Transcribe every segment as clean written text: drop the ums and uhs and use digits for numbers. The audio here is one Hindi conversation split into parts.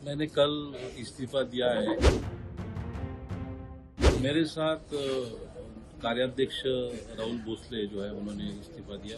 मैंने कल इस्तीफा दिया है। मेरे साथ कार्याध्यक्ष राहुल भोसले जो है उन्होंने इस्तीफा दिया।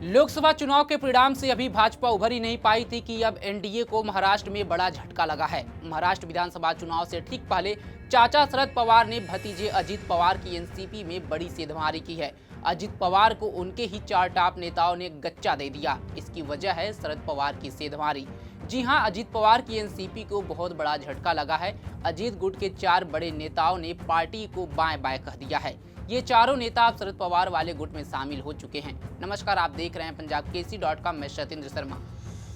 लोकसभा चुनाव के परिणाम से अभी भाजपा उभर ही नहीं पाई थी कि अब एनडीए को महाराष्ट्र में बड़ा झटका लगा है। महाराष्ट्र विधानसभा चुनाव से ठीक पहले चाचा शरद पवार ने भतीजे अजित पवार की एनसीपी में बड़ी सेंधमारी की है। अजित पवार को उनके ही चार टॉप नेताओं ने गच्चा दे दिया। इसकी वजह है शरद पवार की सेंधमारी। जी हां, अजित पवार की एनसीपी को बहुत बड़ा झटका लगा है। अजित गुट के चार बड़े नेताओं ने पार्टी को बाएं बाएं कह दिया है। ये चारों नेता अब शरद पवार वाले गुट में शामिल हो चुके हैं। नमस्कार, आप देख रहे हैं punjabkesi.com। मैं सत्येंद्र शर्मा।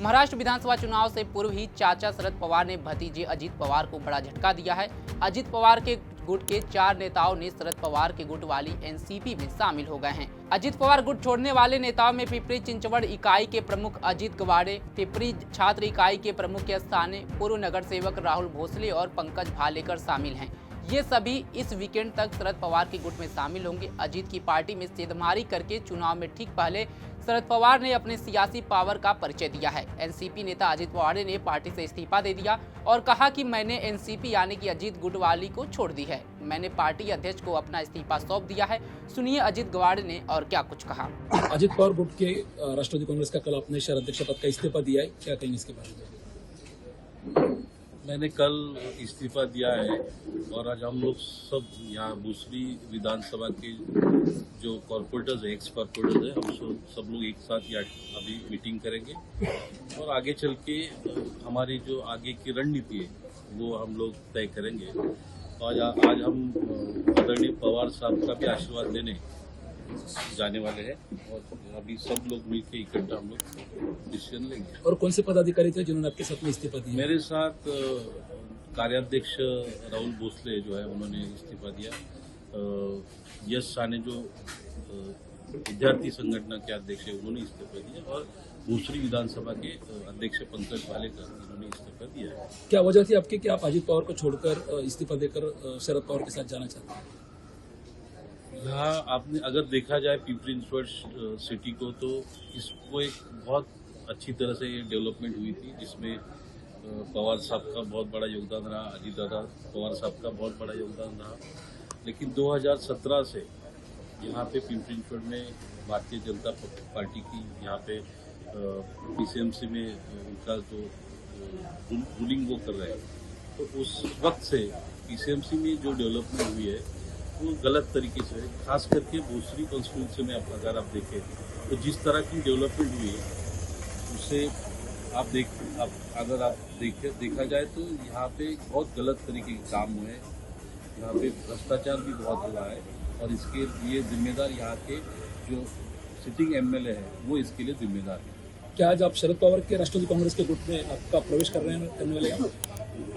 महाराष्ट्र विधानसभा चुनाव से पूर्व ही चाचा शरद पवार ने भतीजे अजित पवार को बड़ा झटका दिया है। अजित पवार के गुट के चार नेताओं ने शरद पवार के गुट वाली एनसीपी में शामिल हो गए हैं। अजित पवार गुट छोड़ने वाले नेताओं में पिपरी चिंचवड़ इकाई के प्रमुख अजित गवाड़े, पिपरी छात्र इकाई के प्रमुख के स्थाने पूर्व नगर सेवक राहुल भोसले और पंकज भालेकर शामिल हैं। ये सभी इस वीकेंड तक शरद पवार के गुट में शामिल होंगे। अजित की पार्टी में सेंधमारी करके चुनाव में ठीक पहले शरद पवार ने अपने सियासी पावर का परिचय दिया है। एनसीपी नेता अजित पवार ने पार्टी से इस्तीफा दे दिया और कहा कि मैंने एनसीपी यानी कि अजित गुट वाली को छोड़ दी है। मैंने पार्टी अध्यक्ष को अपना इस्तीफा सौंप दिया है। सुनिए अजित गवाड़े ने और क्या कुछ कहा। अजित पवार गुट के राष्ट्रवादी कांग्रेस का कल अपने शहर अध्यक्ष पद का इस्तीफा दिया है, क्या कहेंगे इसके बारे में? मैंने कल इस्तीफा दिया है और आज हम लोग सब यहाँ दूसरी विधानसभा के जो कॉर्पोरेटर्स है, एक्स कॉर्पोरेटर्स है, हम सब लोग एक साथ यहाँ अभी मीटिंग करेंगे और आगे चल के हमारी जो आगे की रणनीति है वो हम लोग तय करेंगे। आज हम आदरणीय पवार साहब का भी आशीर्वाद लेने जाने वाले हैं और अभी सब लोग मिलकर इकट्ठा हम लोग डिसीजन लेंगे। और कौन से पदाधिकारी थे जिन्होंने आपके साथ में इस्तीफा दिया? मेरे साथ कार्याध्यक्ष राहुल भोसले जो है उन्होंने इस्तीफा दिया। यश साने जो विद्यार्थी संगठन के अध्यक्ष है उन्होंने इस्तीफा दिया और दूसरी विधानसभा के अध्यक्ष पंकज भालेकर उन्होंने इस्तीफा दिया है। क्या वजह थी आपकी कि आप अजित पवार को छोड़कर इस्तीफा देकर शरद पवार के साथ जाना चाहते हैं? यहाँ आपने अगर देखा जाए पिपरी चिंचवड़ सिटी को तो इसको एक बहुत अच्छी तरह से ये डेवलपमेंट हुई थी जिसमें पवार साहब का बहुत बड़ा योगदान रहा, अजीत दादा पवार साहब का बहुत बड़ा योगदान रहा। लेकिन 2017 से यहाँ पे पिपरी चिंचवड़ में भारतीय जनता पार्टी की यहाँ पे पीसीएमसी में उनका जो रूलिंग वो कर रहे हैं, तो उस वक्त से पीसीएमसी में जो डेवलपमेंट हुई है वो गलत तरीके से, खास करके दूसरी कॉन्स्टिट्यूंसी में अगर आप देखें तो जिस तरह की डेवलपमेंट हुई है उससे अगर देखा जाए तो यहाँ पे बहुत गलत तरीके के काम हुए हैं। यहाँ पे भ्रष्टाचार भी बहुत हुआ है और इसके लिए जिम्मेदार यहाँ के जो सिटिंग एमएलए है वो इसके लिए जिम्मेदार है। क्या आज आप शरद पवार के राष्ट्रवादी कांग्रेस के गुट में आपका प्रवेश करने वाले हैं?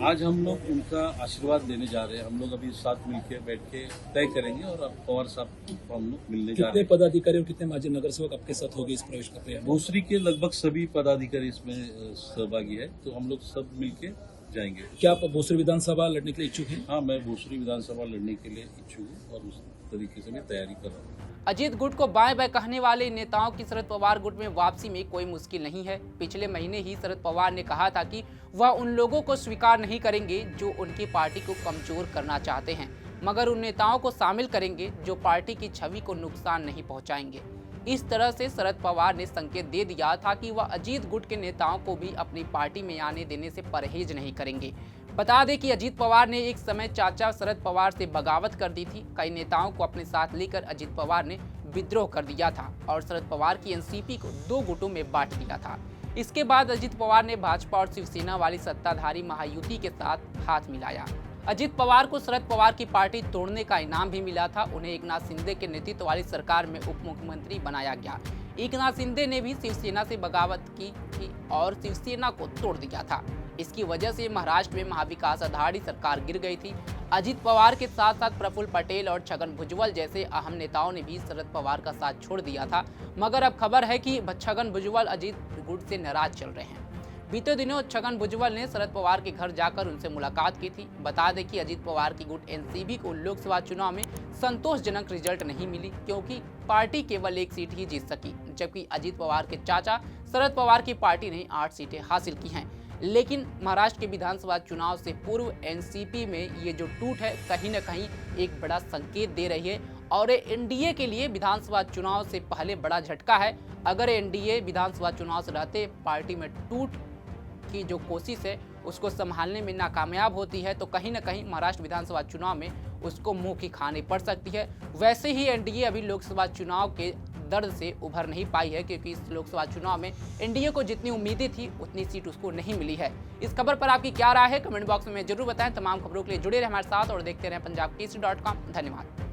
आज हम लोग उनका आशीर्वाद लेने जा रहे हैं। हम लोग अभी साथ मिलकर बैठ के तय करेंगे और अब पवार साहब को हम लोग मिलने जा रहे हैं। कितने पदाधिकारी और कितने माजी नगर सेवक आपके साथ होंगे इस प्रवेश करते हैं? दूसरी के लगभग सभी पदाधिकारी इसमें सहभागी है, तो हम लोग सब मिलके जाएंगे। क्या आप दूसरी विधानसभा लड़ने के लिए इच्छुक हैं? हाँ, मैं दूसरी विधानसभा लड़ने के लिए इच्छुक हूँ और उस तरीके से मैं तैयारी कर रहा हूँ। अजित गुट को बाएं बाएं कहने वाले नेताओं की शरद पवार गुट में वापसी में कोई मुश्किल नहीं है। पिछले महीने ही शरद पवार ने कहा था कि वह उन लोगों को स्वीकार नहीं करेंगे जो उनकी पार्टी को कमजोर करना चाहते हैं, मगर उन नेताओं को शामिल करेंगे जो पार्टी की छवि को नुकसान नहीं पहुंचाएंगे। इस तरह से शरद पवार ने संकेत दे दिया था कि वह अजित गुट के नेताओं को भी अपनी पार्टी में आने देने से परहेज नहीं करेंगे। बता दें कि अजित पवार ने एक समय चाचा शरद पवार से बगावत कर दी थी। कई नेताओं को अपने साथ लेकर अजित पवार ने विद्रोह कर दिया था और शरद पवार की एनसीपी को दो गुटों में बांट दिया था। इसके बाद अजित पवार ने भाजपा और शिवसेना वाली सत्ताधारी महायुति के साथ हाथ मिलाया। अजित पवार को शरद पवार की पार्टी तोड़ने का इनाम भी मिला था। उन्हें एकनाथ शिंदे के नेतृत्व वाली सरकार में उप मुख्यमंत्री बनाया गया। एकनाथ शिंदे ने भी शिवसेना से बगावत की थी और शिवसेना को तोड़ दिया था। इसकी वजह से महाराष्ट्र में महाविकास आघाड़ी सरकार गिर गई थी। अजित पवार के साथ साथ प्रफुल्ल पटेल और छगन भुजबल जैसे अहम नेताओं ने भी शरद पवार का साथ छोड़ दिया था, मगर अब खबर है कि छगन भुजबल अजित गुट से नाराज चल रहे हैं। बीते दिनों छगन भुजबल ने शरद पवार के घर जाकर उनसे मुलाकात की थी। बता दें कि अजित पवार की गुट एनसीपी को लोकसभा चुनाव में संतोषजनक रिजल्ट नहीं मिली, क्योंकि पार्टी केवल एक सीट ही जीत सकी, जबकि अजित पवार के चाचा शरद पवार की पार्टी ने 8 सीटें हासिल की हैं। लेकिन महाराष्ट्र के विधानसभा चुनाव से पूर्व एनसीपी में ये जो टूट है कहीं न कहीं एक बड़ा संकेत दे रही है और एनडीए के लिए विधानसभा चुनाव से पहले बड़ा झटका है। अगर एनडीए विधानसभा चुनाव से रहते पार्टी में टूट की जो कोशिश है उसको संभालने में नाकामयाब होती है तो कहीं न कहीं महाराष्ट्र विधानसभा चुनाव में उसको मुंह की खानी पड़ सकती है। वैसे ही एनडीए अभी लोकसभा चुनाव के दर्द से उभर नहीं पाई है क्योंकि इस लोकसभा चुनाव में एनडीए को जितनी उम्मीदें थी उतनी सीट उसको नहीं मिली है। इस खबर पर आपकी क्या राय है कमेंट बॉक्स में जरूर बताएं। तमाम खबरों के लिए जुड़े रहें हमारे साथ और देखते रहें पंजाबकेसरी.com। धन्यवाद।